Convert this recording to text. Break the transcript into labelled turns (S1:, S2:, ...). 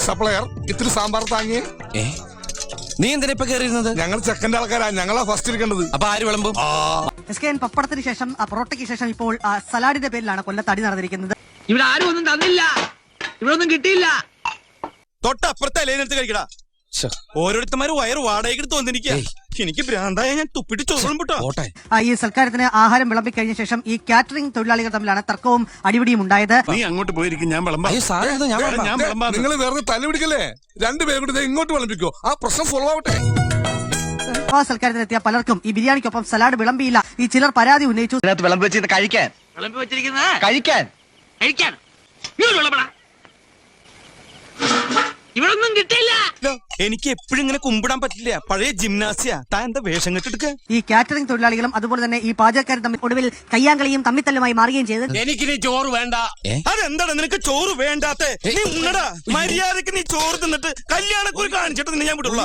S1: Supplier ഇത്തിരി സാമ്പാർ താങ്ങിയേ.
S2: നീ എന്തിനാ ഇപ്പൊ കയറിയിരുന്നത്?
S1: ഞങ്ങൾ ചെക്കൻ്റെ ആൾക്കാരാ, ഞങ്ങളാ ഫസ്റ്റ് ഇരിക്കേണ്ടത്.
S2: അപ്പൊ ആര് വിളമ്പും?
S3: SKN പപ്പടത്തിന് ശേഷം പൊറോട്ടയ്ക്ക് ശേഷം ഇപ്പോൾ സലാഡിന്റെ പേരിലാണ് കൊല്ലത്ത് അടി നടന്നിരിക്കുന്നത്.
S4: ഇവിടെ ആരും ഒന്നും തന്നില്ല, ഇവിടെ ഒന്നും കിട്ടിയില്ല.
S2: തൊട്ടപ്പുറത്തെ ഇലയിനെടുത്ത് കഴിക്കടാ. ഓരോരുത്തന്മാര് വയറ് വാടകയ്ക്ക് എടുത്ത് വന്നിരിക്കുക. എനിക്ക് ഭ്രാന്തായ ഞാൻ തുപ്പിട്ട് ചോറും വിട്ടോ.
S3: ഈ സൽക്കാരത്തിന് ആഹാരം വിളമ്പിക്കഴിഞ്ഞ ശേഷം ഈ കാറ്ററിംഗ് തൊഴിലാളികൾ തമ്മിലാണ് തർക്കവും അടിപിടിയും ഉണ്ടായത്.
S5: നീ അങ്ങോട്ട് പോയിരിക്കും, ഞാൻ
S1: നിങ്ങൾ വെറുതെ തല്ലുപിടിക്കല്ലേ, രണ്ടുപേരും കൂടി ഇങ്ങോട്ട് വിളമ്പിക്കോ, ആ പ്രശ്നം സോൾവ് ആവട്ടെ.
S3: സൽക്കാരത്തിനെത്തിയ പലർക്കും ഈ ബിരിയാണിക്കൊപ്പം സലാഡ് വിളമ്പിയില്ല. ഈ ചിലർ പരാതി ഉന്നയിച്ചു.
S4: വിളമ്പി വെച്ചിരിക്കുന്നത് കഴിക്കാൻ ഇവിടെ ഒന്നും കിട്ടിയില്ല.
S2: എനിക്ക് എപ്പോഴും ഇങ്ങനെ കുമ്പിടാൻ പറ്റില്ല, പഴയ ജിംനാസിയ. താൻ എന്താ വേഷം കെട്ടെടുക്ക?
S3: ഈ കാറ്ററിംഗ് തൊഴിലാളികളും അതുപോലെ തന്നെ ഈ പാചകക്കാരും തമ്മിൽ ഒടുവിൽ കയ്യാങ്കളിയും തമ്മിത്തല്ലുമായി മാറുകയും ചെയ്തു.
S2: എനിക്കിനി ചോറ് വേണ്ട. അതെന്താണ് നിനക്ക് ചോറ് വേണ്ടാത്ത? നീ ഉണ്ണടാ, മര്യാദക്ക് നീ ചോറ് തിന്നിട്ട് കല്യാണക്കുറി കാണിച്ചിട്ട് ഞാൻ വിടുള്ള.